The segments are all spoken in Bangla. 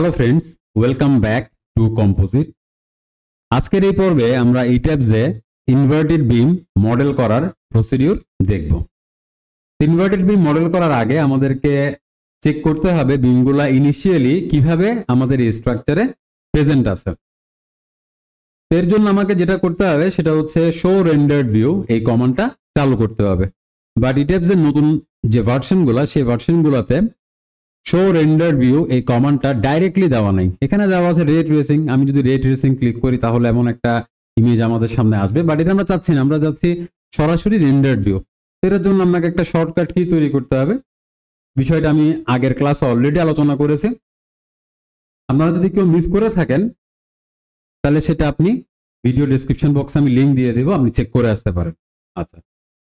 Hello friends, welcome back to composite. আজকের এই পর্বে আমরা এই ট্যাবসে ইনভার্টেড বিম মডেল করার প্রসিডিউর দেখব। ইনভার্টেড বিম মডেল করার আগে আমাদেরকে চেক করতে হবে বিমগুলা ইনিশিয়ালি কিভাবে আমাদের এই স্ট্রাকচারে প্রেজেন্ট আছে। এর জন্য আমাকে যেটা করতে হবে সেটা হচ্ছে শো রেন্ডার্ড ভিউ, এই কমান্ডটা চালু করতে হবে। বাট এই ট্যাবসের নতুন যে ভার্সনগুলা সেই ভার্সনগুলোতে শো রেন্ডার ভিউ এই কমান্ডটা ডাইরেক্টলি দেওয়া নাই। এখানে দেওয়া আছে রে ট্রেসিং। আমি যদি রে ট্রেসিং ক্লিক করি তাহলে এমন একটা ইমেজ আমাদের সামনে আসবে, বাট এটা আমরা চাচ্ছি না। আমরা চাচ্ছি সরাসরি রেন্ডার্ড ভিউ। এর জন্য আপনাকে একটা শর্টকাট কি তৈরি করতে হবে। বিষয়টা আমি আগের ক্লাসে অলরেডি আলোচনা করেছি। আপনারা যদি কেউ মিস করে থাকেন তাহলে সেটা আপনি ভিডিও ডেসক্রিপশন বক্সে আমি লিঙ্ক দিয়ে দেবো, আপনি চেক করে আসতে পারেন। আচ্ছা,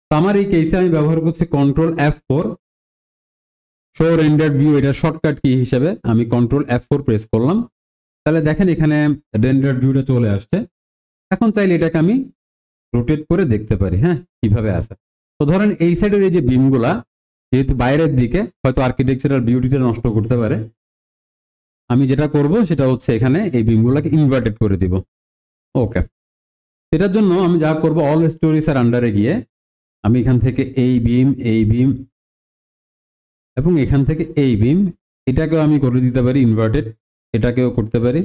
তো আমার এই কেসে আমি ব্যবহার করছি control F4। Show rendered view এটা শর্টকাট কি হিসেবে আমি কন্ট্রোল F4 প্রেস করলাম। তাহলে দেখেন এখানে রেন্ডার্ড ভিউটা চলে আসছে। এখন চাইলে এটাকে আমি রোটেট করে দেখতে পারি, হ্যাঁ, কিভাবে আছে। তো ধরেন এই সাইডের এই যে বিমগুলা যেহেতু বাইরের দিকে হয়তো আর্কিটেকচারাল বিউটিটা নষ্ট করতে পারে, আমি যেটা করব সেটা হচ্ছে এখানে এই বিমগুলোকে ইনভার্টেড করে দিব। ওকে, এটার জন্য আমি যা করব অল স্টোরিজ এর আন্ডারে গিয়ে আমি এখান থেকে এই বিম এবং এখান থেকে এই বিম এটাকেও আমি করে দিতে পারি ইনভার্টেড, এটাকেও করতে পারি।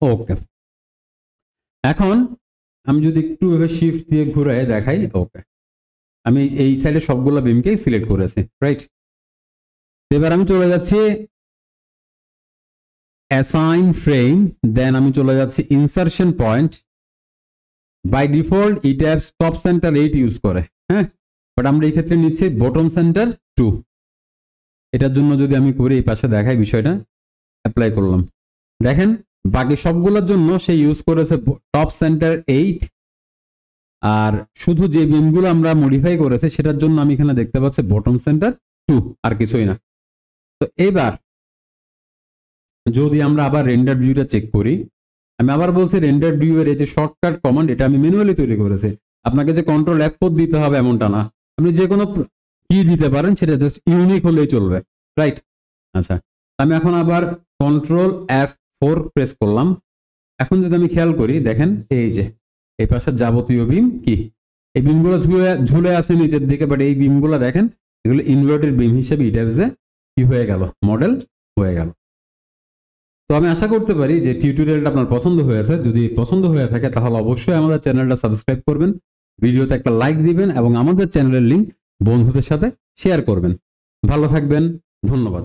ওকে, এখন আমি যদি একটু এভাবে শিফট দিয়ে ঘুরাই দেখাই, ওকে, আমি এই সাইডে সবগুলো বিমকেই সিলেক্ট করেছি, রাইট। এবার আমি চলে যাচ্ছি অ্যাসাইন ফ্রেম, দেন আমি চলে যাচ্ছি ইনসারশন পয়েন্ট। বাই ডিফল্ট এই ট্যাব টপ সেন্টার 8 ইউজ করে, হ্যাঁ, বাট আমরা এই ক্ষেত্রে নিচ্ছি বটম সেন্টার 2। এটার জন্য যদি আমি করি এই পাশে দেখাই বিষয়টা, অ্যাপ্লাই করলাম, দেখেন বাকি সবগুলোর জন্য সে ইউজ করেছে টপ সেন্টার 8, আর শুধু যে বিমগুলো আমরা মডিফাই করেছে সেটার জন্য আমি এখানে দেখতে পাচ্ছি বটম সেন্টার 2, আর কিছুই না। তো এবার যদি আমরা আবার রেন্ডার ভিউটা চেক করি, আমি আবার বলছি রেন্ডার ভিউ এর এই যে শর্টকাট কমান্ড এটা আমি ম্যানুয়ালি তৈরি করেছি। আপনাকে যে কন্ট্রোল F4 দিতে হবে এমনটা না, আপনি যে কোনো কি দিতে পারেন, সেটা জাস্ট ইউনিক হলেই চলবে, রাইট। আচ্ছা, আমি এখন আবার কন্ট্রোল F4 প্রেস করলাম। এখন যদি আমি খেয়াল করি দেখেন এই যে এই পাশের যাবতীয় বিম কি, এই বিমগুলো ঝুলে আছে নিচের দিকে, বাট এই বিমগুলো দেখেন এগুলো ইনভার্টেড বিম হিসেবে এই টাইপসে কি হয়ে গেল, মডেল হয়ে গেল। তো আমি আশা করতে পারি যে টিউটোরিয়ালটা আপনার পছন্দ হয়েছে। যদি পছন্দ হয়ে থাকে তাহলে অবশ্যই আমাদের চ্যানেলটা সাবস্ক্রাইব করবেন, ভিডিওতে একটা লাইক দিবেন এবং আমাদের চ্যানেলের লিংক বন্ধুদের সাথে শেয়ার করবেন। ভালো থাকবেন, ধন্যবাদ।